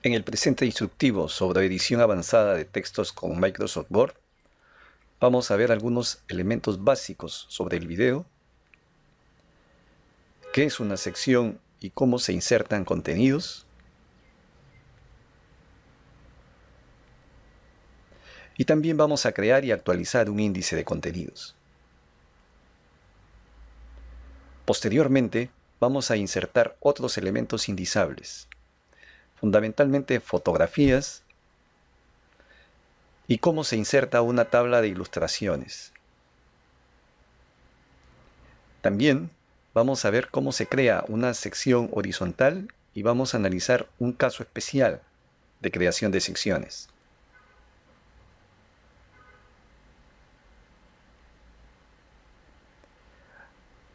En el presente instructivo sobre edición avanzada de textos con Microsoft Word, vamos a ver algunos elementos básicos sobre el video, qué es una sección y cómo se insertan contenidos, y también vamos a crear y actualizar un índice de contenidos. Posteriormente, vamos a insertar otros elementos indizables, fundamentalmente fotografías y cómo se inserta una tabla de ilustraciones. También vamos a ver cómo se crea una sección horizontal y vamos a analizar un caso especial de creación de secciones.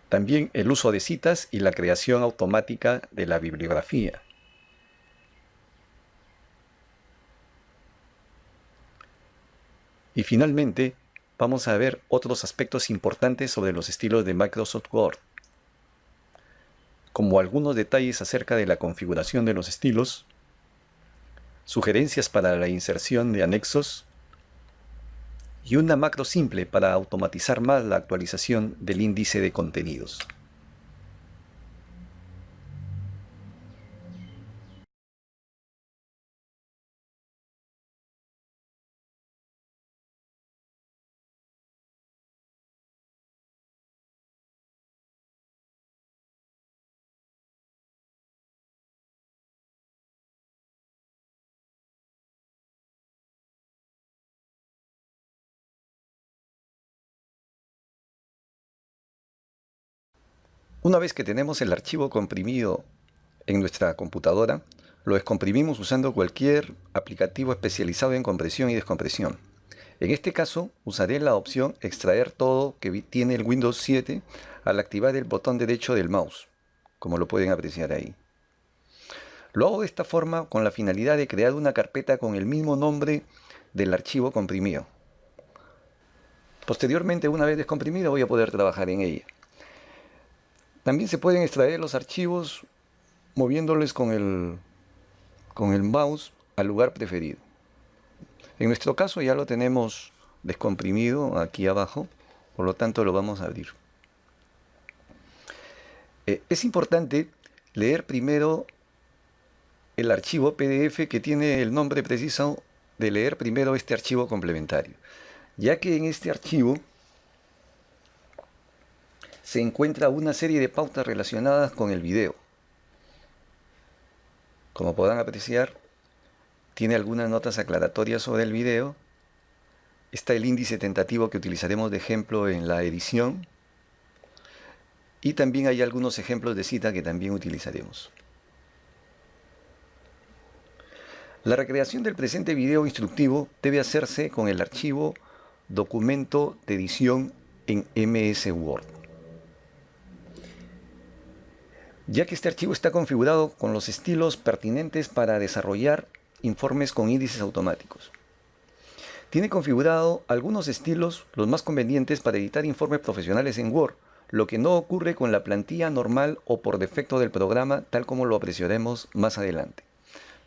También el uso de citas y la creación automática de la bibliografía. Y finalmente, vamos a ver otros aspectos importantes sobre los estilos de Microsoft Word, como algunos detalles acerca de la configuración de los estilos, sugerencias para la inserción de anexos y una macro simple para automatizar más la actualización del índice de contenidos. Una vez que tenemos el archivo comprimido en nuestra computadora, lo descomprimimos usando cualquier aplicativo especializado en compresión y descompresión. En este caso, usaré la opción Extraer todo que tiene el Windows 7 al activar el botón derecho del mouse, como lo pueden apreciar ahí. Lo hago de esta forma con la finalidad de crear una carpeta con el mismo nombre del archivo comprimido. Posteriormente, una vez descomprimido, voy a poder trabajar en ella. También se pueden extraer los archivos moviéndoles con el mouse al lugar preferido. En nuestro caso ya lo tenemos descomprimido aquí abajo, por lo tanto lo vamos a abrir. Es importante leer primero el archivo PDF que tiene el nombre preciso de leer primero este archivo complementario, ya que en este archivo se encuentra una serie de pautas relacionadas con el video. Como podrán apreciar, tiene algunas notas aclaratorias sobre el video. Está el índice tentativo que utilizaremos de ejemplo en la edición. Y también hay algunos ejemplos de cita que también utilizaremos. La recreación del presente video instructivo debe hacerse con el archivo Documento de edición en MS Word, ya que este archivo está configurado con los estilos pertinentes para desarrollar informes con índices automáticos. Tiene configurado algunos estilos, los más convenientes para editar informes profesionales en Word, lo que no ocurre con la plantilla normal o por defecto del programa, tal como lo apreciaremos más adelante.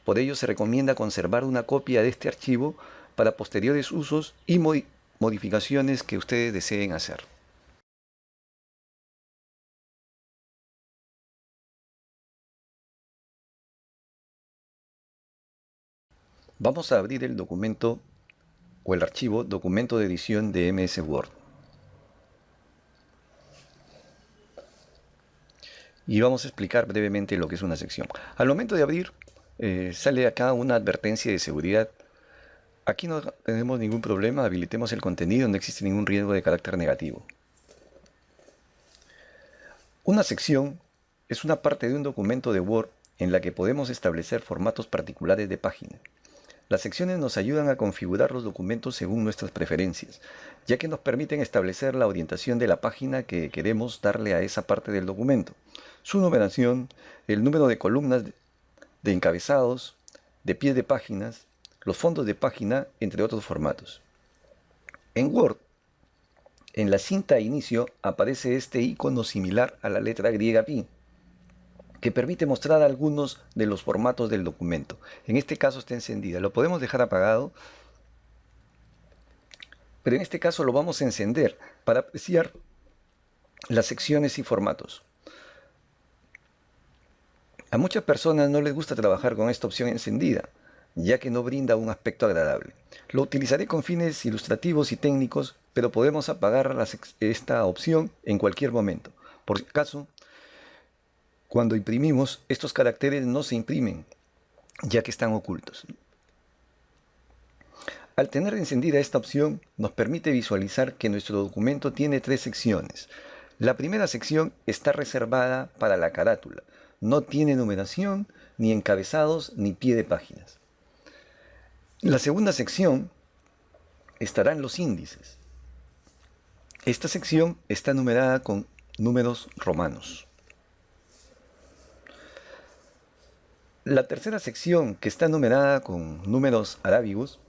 Por ello se recomienda conservar una copia de este archivo para posteriores usos y modificaciones que ustedes deseen hacer. Vamos a abrir el documento o el archivo Documento de edición de MS Word. Y vamos a explicar brevemente lo que es una sección. Al momento de abrir, sale acá una advertencia de seguridad. Aquí no tenemos ningún problema, habilitemos el contenido, no existe ningún riesgo de carácter negativo. Una sección es una parte de un documento de Word en la que podemos establecer formatos particulares de página. Las secciones nos ayudan a configurar los documentos según nuestras preferencias, ya que nos permiten establecer la orientación de la página que queremos darle a esa parte del documento, su numeración, el número de columnas, de encabezados, de pies de páginas, los fondos de página, entre otros formatos. En Word, en la cinta inicio aparece este icono similar a la letra griega pi. que permite mostrar algunos de los formatos del documento. En este caso está encendida. Lo podemos dejar apagado, pero en este caso lo vamos a encender para apreciar las secciones y formatos. A muchas personas no les gusta trabajar con esta opción encendida, ya que no brinda un aspecto agradable. Lo utilizaré con fines ilustrativos y técnicos, pero podemos apagar esta opción en cualquier momento. Por caso, cuando imprimimos, estos caracteres no se imprimen, ya que están ocultos. Al tener encendida esta opción, nos permite visualizar que nuestro documento tiene 3 secciones. La primera sección está reservada para la carátula. No tiene numeración, ni encabezados, ni pie de páginas. En la segunda sección estarán los índices. Esta sección está numerada con números romanos. La tercera sección, que está numerada con números arábigos,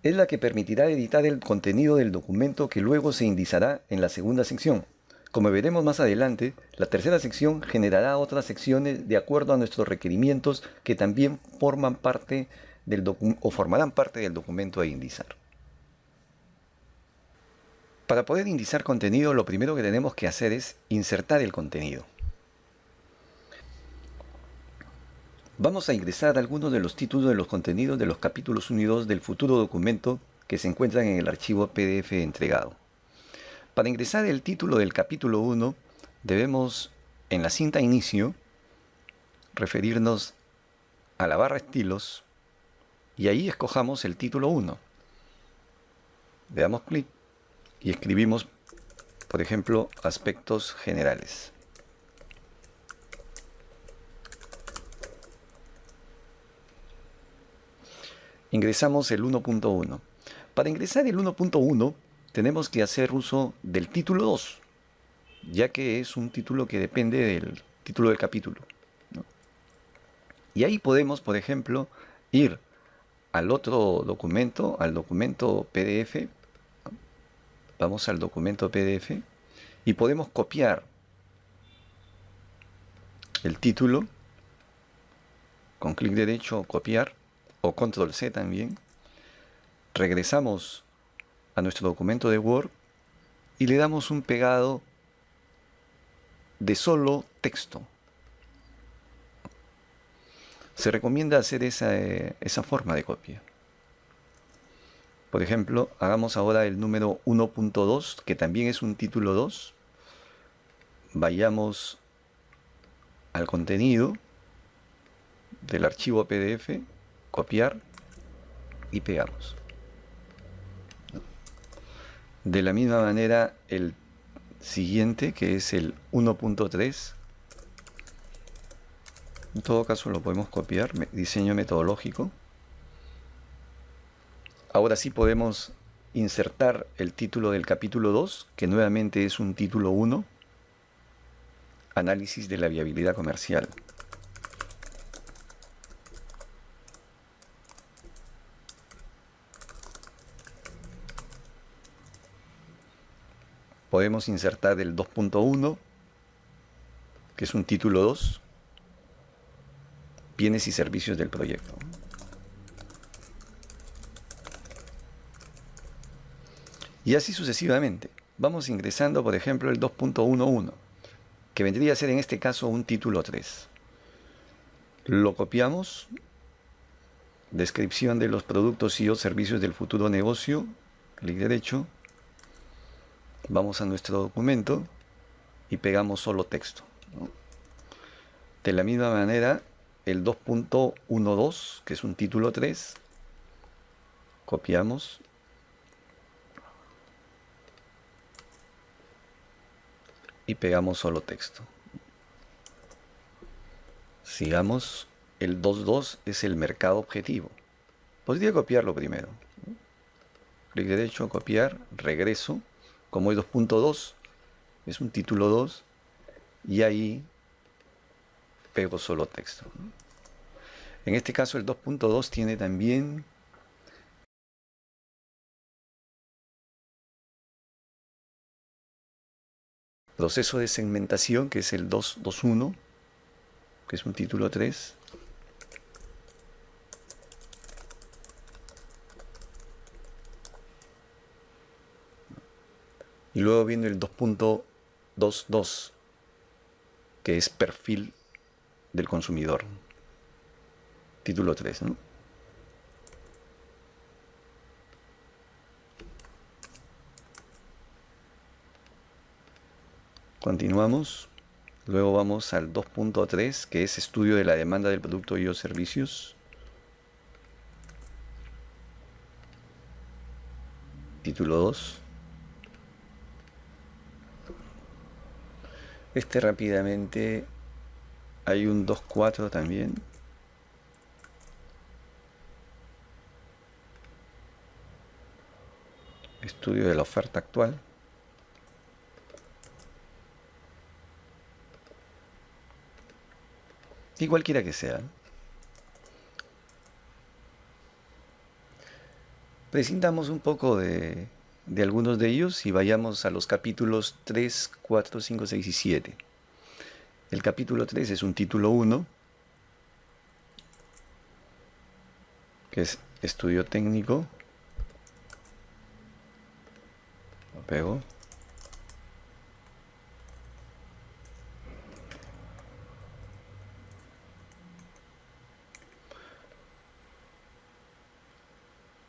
es la que permitirá editar el contenido del documento que luego se indizará en la segunda sección. Como veremos más adelante, la tercera sección generará otras secciones de acuerdo a nuestros requerimientos que también formarán parte del documento a indizar. Para poder indizar contenido, lo primero que tenemos que hacer es insertar el contenido. Vamos a ingresar algunos de los títulos de los contenidos de los capítulos 1 y 2 del futuro documento que se encuentran en el archivo PDF entregado. Para ingresar el título del capítulo 1, debemos, en la cinta inicio, referirnos a la barra estilos y ahí escojamos el título 1. Le damos clic y escribimos, por ejemplo, aspectos generales. Ingresamos el 1.1. Para ingresar el 1.1 tenemos que hacer uso del título 2, ya que es un título que depende del título del capítulo, ¿no? Y ahí podemos, por ejemplo, ir al otro documento, al documento PDF. ¿No? Vamos al documento PDF y podemos copiar el título con clic derecho, copiar, o control C también. Regresamos a nuestro documento de Word y le damos un pegado de solo texto. Se recomienda hacer esa forma de copia. Por ejemplo, hagamos ahora el número 1.2, que también es un título 2. Vayamos al contenido del archivo PDF, copiar y pegamos. De la misma manera, el siguiente, que es el 1.3, en todo caso lo podemos copiar, diseño metodológico. Ahora sí podemos insertar el título del capítulo 2, que nuevamente es un título 1, análisis de la viabilidad comercial. Podemos insertar el 2.1, que es un título 2, bienes y servicios del proyecto. Y así sucesivamente. Vamos ingresando, por ejemplo, el 2.11, que vendría a ser en este caso un título 3. Lo copiamos. Descripción de los productos y o servicios del futuro negocio. Clic derecho. Vamos a nuestro documento y pegamos solo texto, ¿no? De la misma manera, el 2.12, que es un título 3, copiamos. Y pegamos solo texto. Sigamos, el 2.2 es el mercado objetivo. Podría copiarlo primero. Clic derecho, copiar, regreso. Como es 2.2, es un título 2, y ahí pego solo texto. En este caso el 2.2 tiene también proceso de segmentación, que es el 2.2.1, que es un título 3. Y luego viene el 2.22, que es perfil del consumidor. Título 3, ¿no? Continuamos. Luego vamos al 2.3, que es estudio de la demanda del producto y o servicios. Título 2. Rápidamente hay un 2.4 también. Estudio de la oferta actual. Y cualquiera que sea. Presentamos un poco de algunos de ellos y vayamos a los capítulos 3, 4, 5, 6 y 7. El capítulo 3 es un título 1, que es estudio técnico. Lo pego.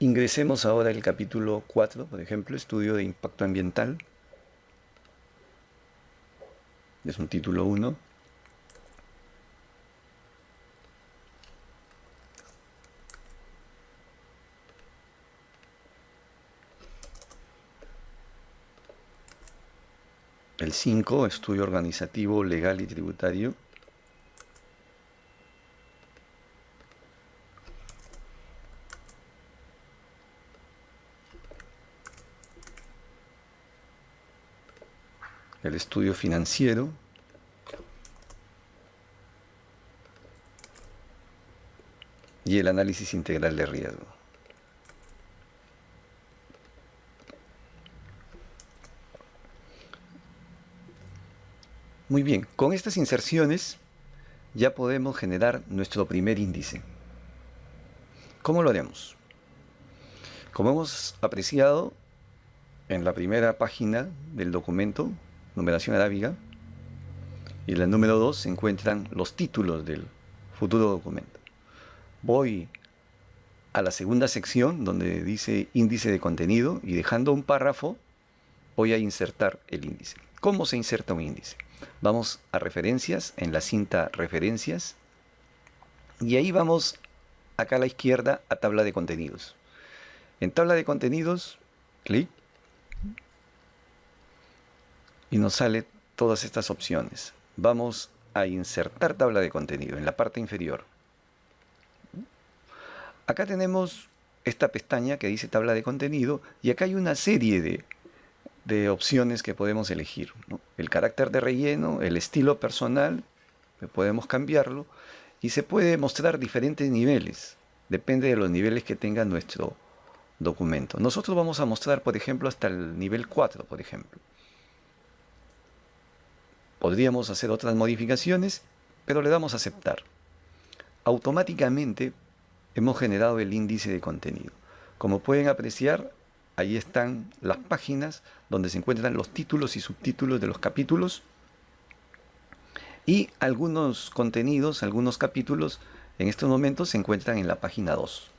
Ingresemos ahora al capítulo 4, por ejemplo, estudio de impacto ambiental. Es un título 1. El 5, estudio organizativo, legal y tributario. El estudio financiero. Y el análisis integral de riesgo. Muy bien, con estas inserciones ya podemos generar nuestro primer índice. ¿Cómo lo haremos? Como hemos apreciado en la primera página del documento, numeración arábiga, y en la número 2 se encuentran los títulos del futuro documento. Voy a la segunda sección donde dice índice de contenido y dejando un párrafo voy a insertar el índice. ¿Cómo se inserta un índice? Vamos a referencias, en la cinta referencias, y ahí vamos acá a la izquierda a tabla de contenidos. En tabla de contenidos, clic, y nos sale todas estas opciones. Vamos a insertar tabla de contenido en la parte inferior. Acá tenemos esta pestaña que dice tabla de contenido y acá hay una serie de opciones que podemos elegir, ¿no? El carácter de relleno, el estilo personal, que podemos cambiarlo y se puede mostrar diferentes niveles, depende de los niveles que tenga nuestro documento. Nosotros vamos a mostrar, por ejemplo, hasta el nivel 4, por ejemplo. Podríamos hacer otras modificaciones, pero le damos a aceptar. Automáticamente hemos generado el índice de contenido. Como pueden apreciar, ahí están las páginas donde se encuentran los títulos y subtítulos de los capítulos y algunos contenidos, algunos capítulos en estos momentos se encuentran en la página 2.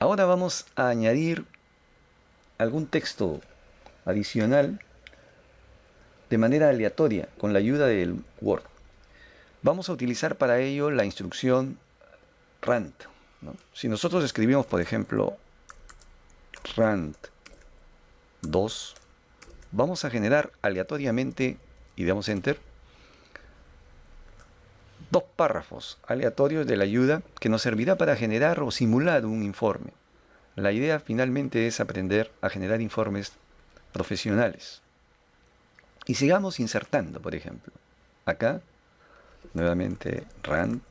Ahora vamos a añadir algún texto adicional de manera aleatoria con la ayuda del Word. Vamos a utilizar para ello la instrucción rand, ¿no? Si nosotros escribimos, por ejemplo, rand 2, vamos a generar aleatoriamente, y damos enter, dos párrafos aleatorios de la ayuda que nos servirá para generar o simular un informe. La idea finalmente es aprender a generar informes profesionales. Y sigamos insertando, por ejemplo. Acá, nuevamente, rand.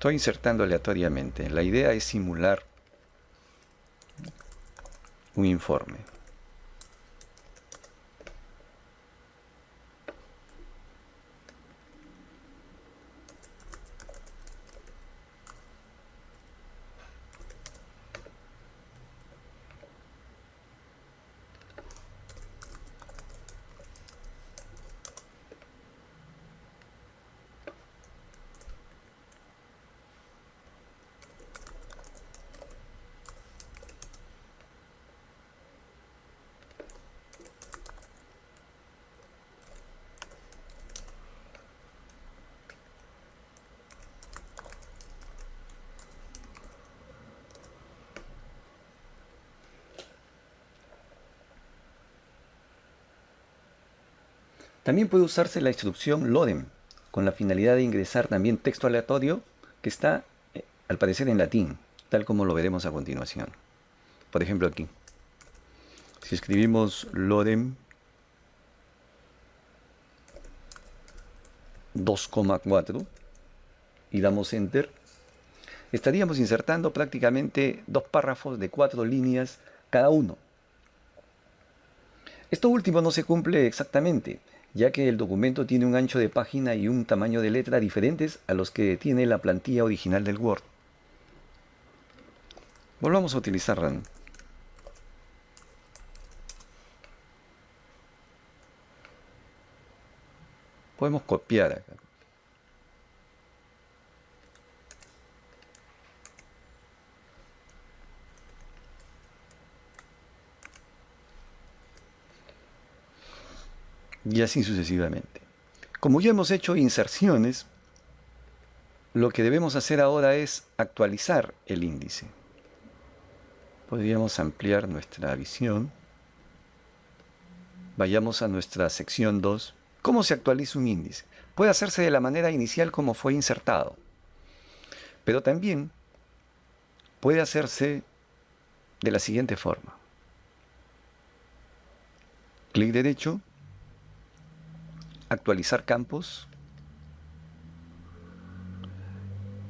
Estoy insertando aleatoriamente. La idea es simular un informe. También puede usarse la instrucción loadem con la finalidad de ingresar también texto aleatorio que está, al parecer, en latín, tal como lo veremos a continuación. Por ejemplo, aquí. Si escribimos loadem 2,4 y damos enter, estaríamos insertando prácticamente 2 párrafos de 4 líneas cada uno. Esto último no se cumple exactamente, ya que el documento tiene un ancho de página y un tamaño de letra diferentes a los que tiene la plantilla original del Word. Volvamos a utilizarla. Podemos copiar acá. Y así sucesivamente. Como ya hemos hecho inserciones, lo que debemos hacer ahora es actualizar el índice. Podríamos ampliar nuestra visión. Vayamos a nuestra sección 2. ¿Cómo se actualiza un índice? Puede hacerse de la manera inicial como fue insertado, pero también puede hacerse de la siguiente forma. Clic derecho, actualizar campos.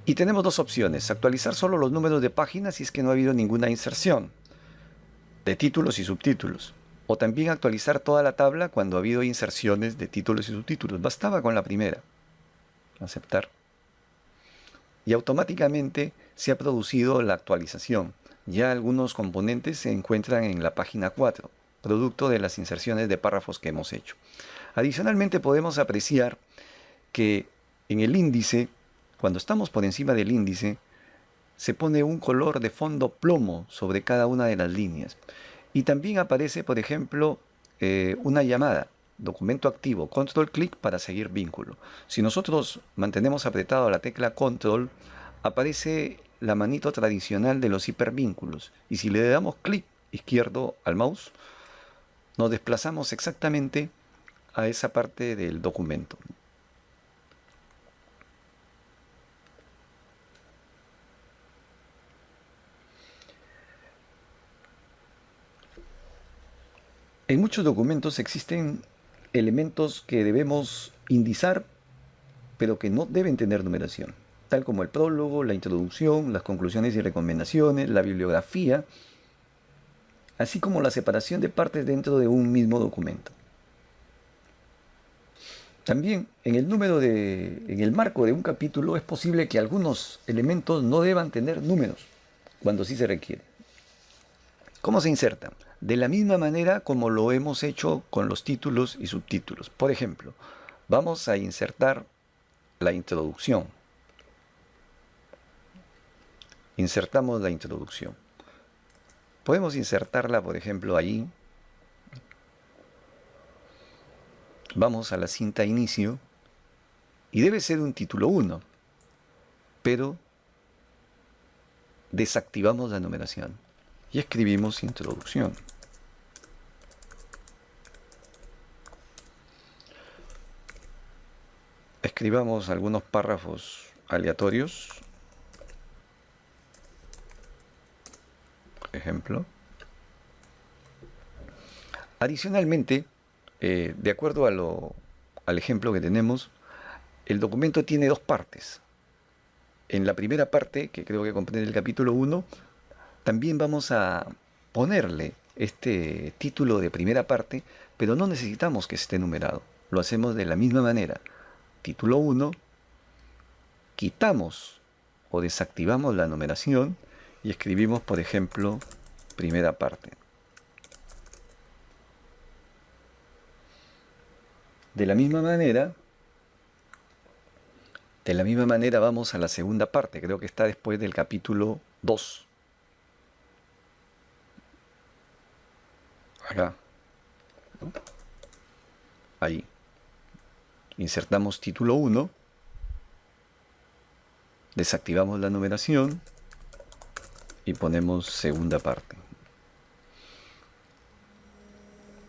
Y tenemos dos opciones: actualizar solo los números de páginas si es que no ha habido ninguna inserción de títulos y subtítulos, o también actualizar toda la tabla cuando ha habido inserciones de títulos y subtítulos. Bastaba con la primera. Aceptar. Y automáticamente se ha producido la actualización. Ya algunos componentes se encuentran en la página 4, producto de las inserciones de párrafos que hemos hecho. Adicionalmente podemos apreciar que en el índice, cuando estamos por encima del índice, se pone un color de fondo plomo sobre cada una de las líneas. Y también aparece, por ejemplo, una llamada, documento activo, control clic para seguir vínculo. Si nosotros mantenemos apretado la tecla control, aparece la manito tradicional de los hipervínculos. Y si le damos clic izquierdo al mouse, nos desplazamos exactamente a esa parte del documento. En muchos documentos existen elementos que debemos indizar, pero que no deben tener numeración, tal como el prólogo, la introducción, las conclusiones y recomendaciones, la bibliografía, así como la separación de partes dentro de un mismo documento. También en el marco de un capítulo es posible que algunos elementos no deban tener números, cuando sí se requiere. ¿Cómo se insertan? De la misma manera como lo hemos hecho con los títulos y subtítulos. Por ejemplo, vamos a insertar la introducción. Insertamos la introducción. Podemos insertarla, por ejemplo, ahí. Vamos a la cinta inicio y debe ser un título 1, pero desactivamos la numeración y escribimos introducción. Escribamos algunos párrafos aleatorios, por ejemplo. Adicionalmente, de acuerdo al ejemplo que tenemos, el documento tiene dos partes. en la primera parte, que creo que comprende el capítulo 1, también vamos a ponerle este título de primera parte, pero no necesitamos que esté numerado. Lo hacemos de la misma manera. Título 1, quitamos o desactivamos la numeración y escribimos, por ejemplo, primera parte. De la misma manera vamos a la segunda parte, creo que está después del capítulo 2. Acá. ¿No? Ahí. Insertamos título 1, desactivamos la numeración y ponemos segunda parte.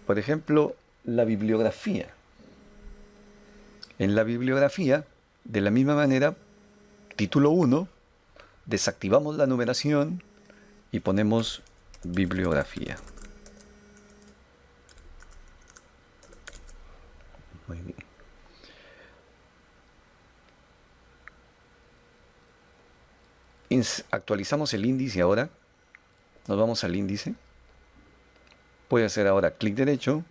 Por ejemplo, la bibliografía. En la bibliografía, de la misma manera, título 1, desactivamos la numeración y ponemos bibliografía. Muy bien. Actualizamos el índice ahora. Nos vamos al índice. Puede hacer ahora clic derecho,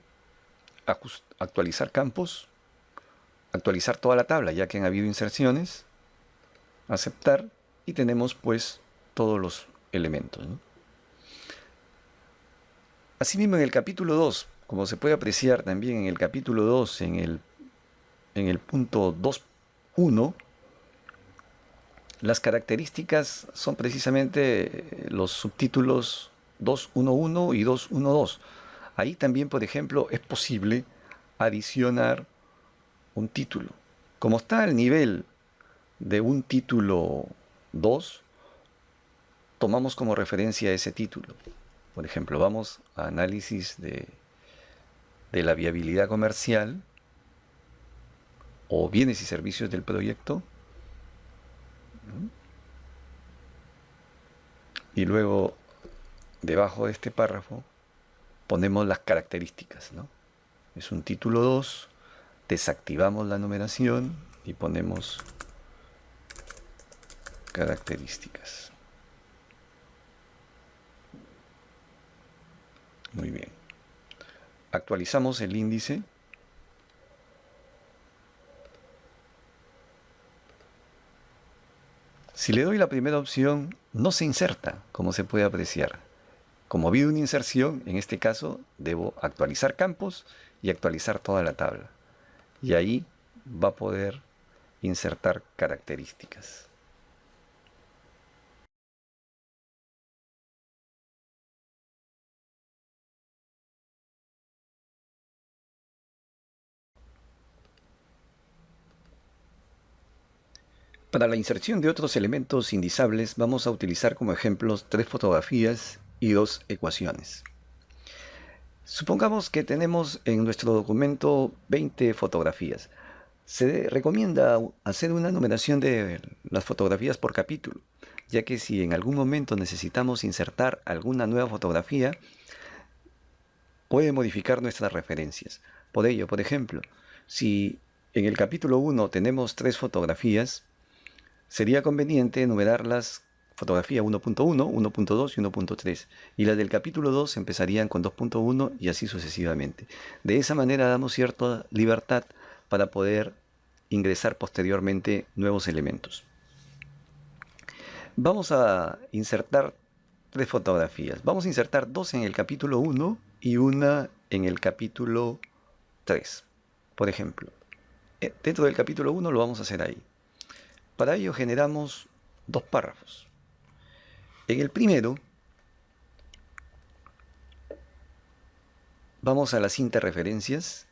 actualizar campos, actualizar toda la tabla ya que han habido inserciones, aceptar y tenemos pues todos los elementos, ¿no? Asimismo en el capítulo 2, como se puede apreciar también en el capítulo 2, en el punto 2.1, las características son precisamente los subtítulos 2.1.1 y 2.1.2. Ahí también, por ejemplo, es posible adicionar un título. Como está al nivel de un título 2, tomamos como referencia ese título. Por ejemplo, vamos a análisis de la viabilidad comercial o bienes y servicios del proyecto. Y luego, debajo de este párrafo, ponemos las características, ¿no? Es un título 2, desactivamos la numeración y ponemos características. Muy bien. Actualizamos el índice. Si le doy la primera opción, no se inserta, como se puede apreciar. Como ha habido una inserción, en este caso, debo actualizar campos y actualizar toda la tabla. Y ahí va a poder insertar características. Para la inserción de otros elementos indizables vamos a utilizar como ejemplos 3 fotografías y 2 ecuaciones. Supongamos que tenemos en nuestro documento 20 fotografías. Se recomienda hacer una numeración de las fotografías por capítulo, ya que si en algún momento necesitamos insertar alguna nueva fotografía, puede modificar nuestras referencias. Por ello, por ejemplo, si en el capítulo 1 tenemos 3 fotografías, sería conveniente enumerarlas fotografía 1.1, 1.2 y 1.3. Y las del capítulo 2 empezarían con 2.1 y así sucesivamente. De esa manera damos cierta libertad para poder ingresar posteriormente nuevos elementos. Vamos a insertar 3 fotografías. Vamos a insertar 2 en el capítulo 1 y una en el capítulo 3. Por ejemplo, dentro del capítulo 1 lo vamos a hacer ahí. Para ello generamos 2 párrafos. En el primero, vamos a las interreferencias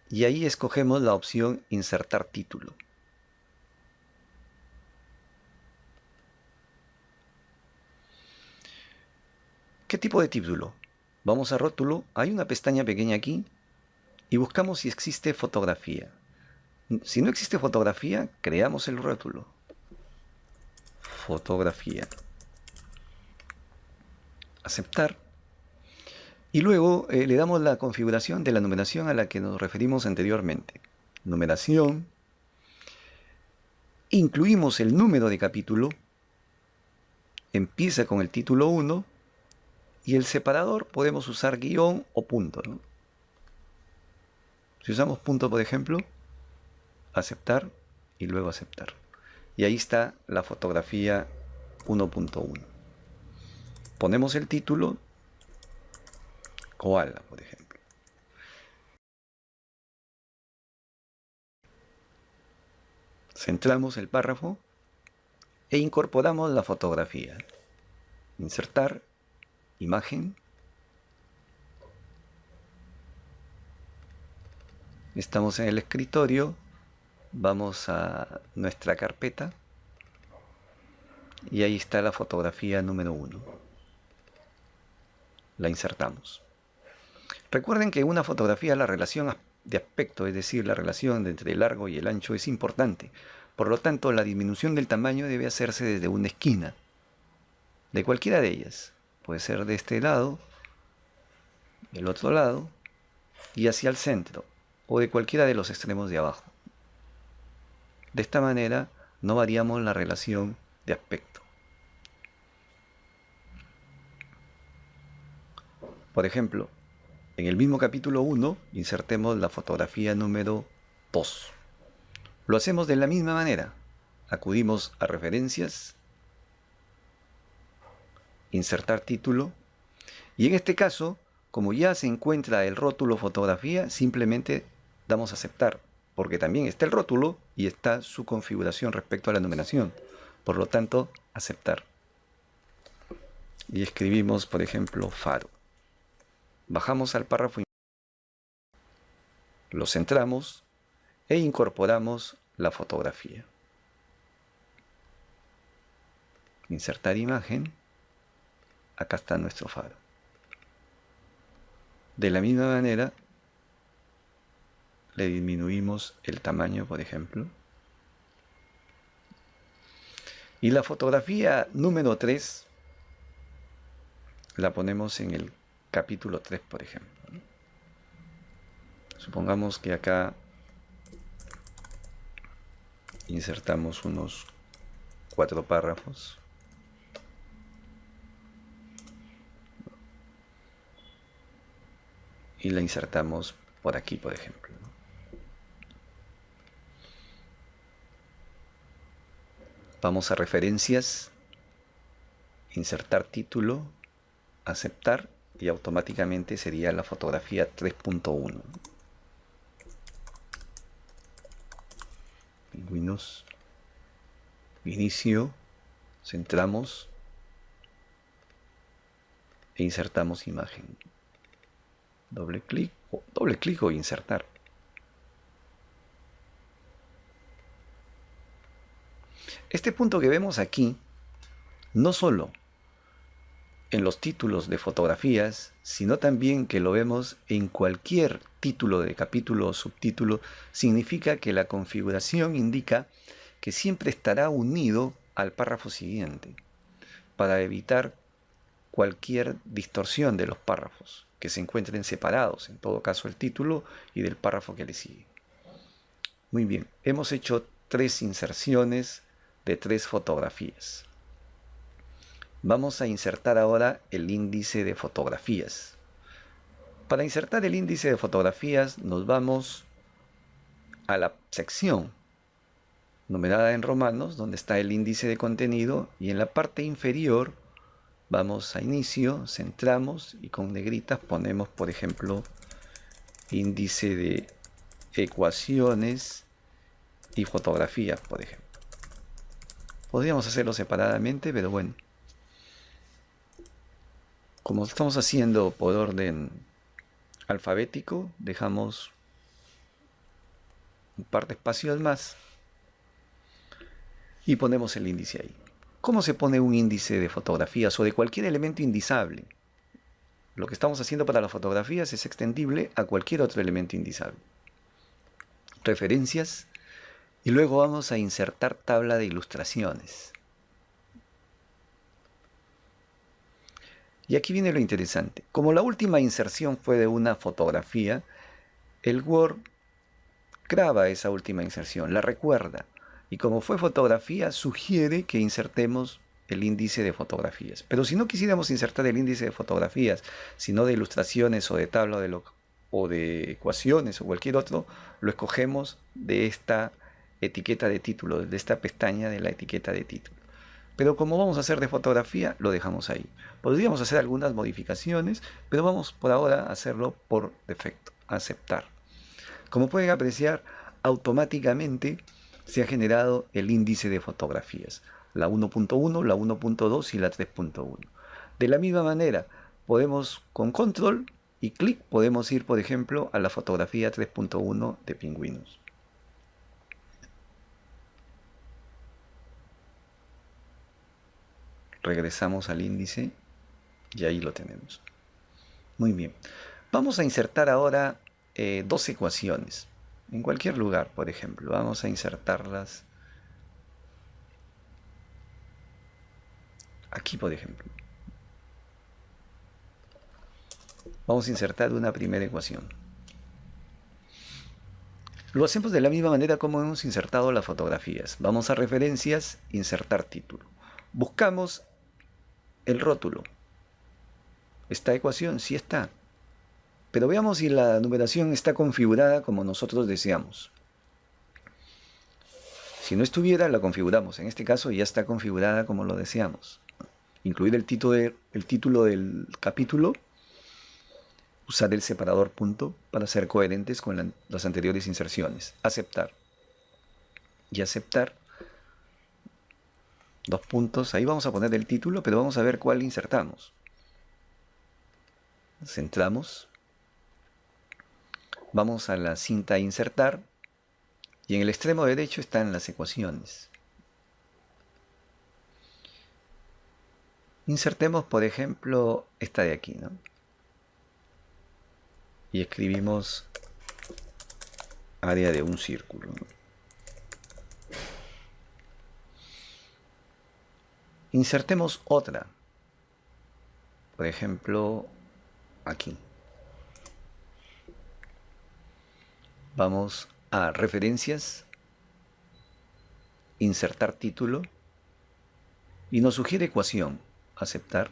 y ahí escogemos la opción insertar título. ¿Qué tipo de título? Vamos a rótulo, hay una pestaña pequeña aquí y buscamos si existe fotografía. Si no existe fotografía, creamos el rótulo. Fotografía. Aceptar. Y luego le damos la configuración de la numeración a la que nos referimos anteriormente. Numeración. incluimos el número de capítulo, empieza con el título 1 y el separador podemos usar guión o punto, ¿no? Si usamos punto, por ejemplo, aceptar y luego aceptar. Y ahí está la fotografía 1.1. Ponemos el título, koala, por ejemplo. Centramos el párrafo e incorporamos la fotografía. Insertar, imagen. Estamos en el escritorio, vamos a nuestra carpeta y ahí está la fotografía número 1. La insertamos. Recuerden que en una fotografía la relación de aspecto, es decir, la relación entre el largo y el ancho, es importante. Por lo tanto, la disminución del tamaño debe hacerse desde una esquina, de cualquiera de ellas. Puede ser de este lado, del otro lado y hacia el centro, o de cualquiera de los extremos de abajo. De esta manera no variamos la relación de aspecto. Por ejemplo, en el mismo capítulo 1 insertemos la fotografía número 2. Lo hacemos de la misma manera. Acudimos a referencias, insertar título, y en este caso, como ya se encuentra el rótulo fotografía, simplemente damos a aceptar, porque también está el rótulo y está su configuración respecto a la numeración. Por lo tanto, aceptar. Y escribimos, por ejemplo, faro. Bajamos al párrafo, lo centramos e incorporamos la fotografía. Insertar imagen. Acá está nuestro faro. De la misma manera, le disminuimos el tamaño, por ejemplo. Y la fotografía número 3 la ponemos en el capítulo 3, por ejemplo. Supongamos que acá insertamos unos 4 párrafos. Y la insertamos por aquí, por ejemplo. Vamos a referencias, insertar título, aceptar, y automáticamente sería la fotografía 3.1. Pingüinos. Inicio, centramos e insertamos imagen. Doble clic o insertar. Este punto que vemos aquí, no solo en los títulos de fotografías, sino también que lo vemos en cualquier título de capítulo o subtítulo, significa que la configuración indica que siempre estará unido al párrafo siguiente, para evitar cualquier distorsión de los párrafos, que se encuentren separados, en todo caso el título y del párrafo que le sigue. Muy bien, hemos hecho 3 inserciones de 3 fotografías. Vamos a insertar ahora el índice de fotografías. Para insertar el índice de fotografías nos vamos a la sección numerada en romanos, donde está el índice de contenido, y en la parte inferior vamos a inicio, centramos y con negritas ponemos, por ejemplo, índice de ecuaciones y fotografías, por ejemplo. Podríamos hacerlo separadamente, pero bueno. Como estamos haciendo por orden alfabético, dejamos un par de espacios más y ponemos el índice ahí. ¿Cómo se pone un índice de fotografías o de cualquier elemento indizable? Lo que estamos haciendo para las fotografías es extendible a cualquier otro elemento indizable. Referencias, y luego vamos a insertar tabla de ilustraciones. Y aquí viene lo interesante. Como la última inserción fue de una fotografía, el Word graba esa última inserción, la recuerda, Y como fue fotografía, sugiere que insertemos el índice de fotografías. Pero si no quisiéramos insertar el índice de fotografías, sino de ilustraciones o de tabla o de ecuaciones o cualquier otro, lo escogemos de esta etiqueta de título, de esta pestaña de la etiqueta de título. Pero como vamos a hacer de fotografía, lo dejamos ahí. Podríamos hacer algunas modificaciones, pero vamos por ahora a hacerlo por defecto, aceptar. Como pueden apreciar, automáticamente se ha generado el índice de fotografías, la 1.1, la 1.2 y la 3.1. De la misma manera, podemos con control y clic podemos ir, por ejemplo, a la fotografía 3.1 de pingüinos. Regresamos al índice y ahí lo tenemos. Muy bien. Vamos a insertar ahora dos ecuaciones. En cualquier lugar, por ejemplo. Vamos a insertarlas aquí, por ejemplo. Vamos a insertar una primera ecuación. Lo hacemos de la misma manera como hemos insertado las fotografías. Vamos a referencias, insertar título. Buscamos el rótulo. ¿Esta ecuación? Sí está. Pero veamos si la numeración está configurada como nosotros deseamos. Si no estuviera, la configuramos. En este caso ya está configurada como lo deseamos. Incluir el título del capítulo. Usar el separador punto para ser coherentes con las anteriores inserciones. Aceptar. Y aceptar. Dos puntos. Ahí vamos a poner el título, pero vamos a ver cuál insertamos. Centramos. Vamos a la cinta insertar. Y en el extremo derecho están las ecuaciones. Insertemos, por ejemplo, esta de aquí, ¿no? Y escribimos área de un círculo, ¿no? Insertemos otra, por ejemplo, aquí. Vamos a referencias, insertar título, y nos sugiere ecuación, aceptar.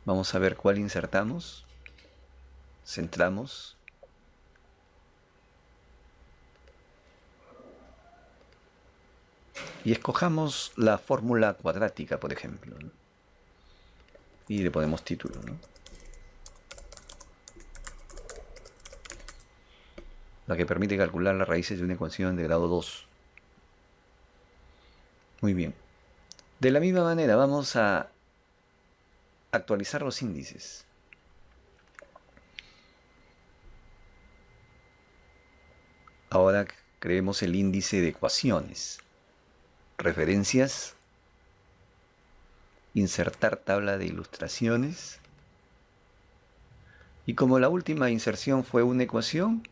Vamos a ver cuál insertamos. Centramos. Y escojamos la fórmula cuadrática, por ejemplo, ¿no? Y le ponemos título, ¿no? La que permite calcular las raíces de una ecuación de grado 2. Muy bien. De la misma manera vamos a actualizar los índices. Ahora creemos el índice de ecuaciones. Referencias. Insertar tabla de ilustraciones. Y como la última inserción fue una ecuación,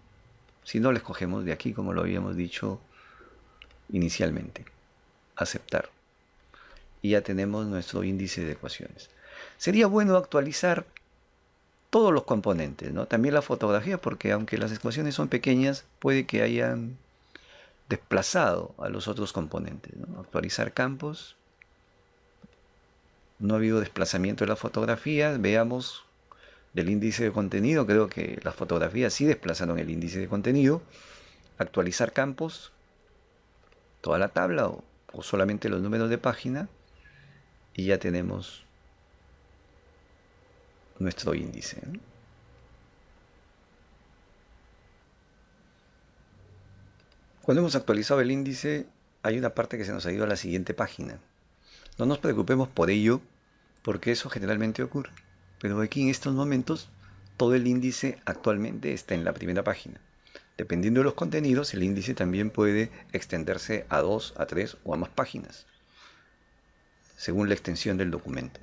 si no la escogemos de aquí como lo habíamos dicho inicialmente. Aceptar. Y ya tenemos nuestro índice de ecuaciones. Sería bueno actualizar todos los componentes, ¿no? También la fotografía, porque aunque las ecuaciones son pequeñas, puede que hayan desplazado a los otros componentes, ¿no? Actualizar campos. No ha habido desplazamiento de las fotografías. Veamos del índice de contenido. Creo que las fotografías sí desplazaron el índice de contenido. Actualizar campos. Toda la tabla o solamente los números de página. Y ya tenemos nuestro índice, ¿no? Cuando hemos actualizado el índice, hay una parte que se nos ha ido a la siguiente página. No nos preocupemos por ello, porque eso generalmente ocurre. Pero aquí en estos momentos, todo el índice actualmente está en la primera página. Dependiendo de los contenidos, el índice también puede extenderse a 2, a 3 o a más páginas, según la extensión del documento.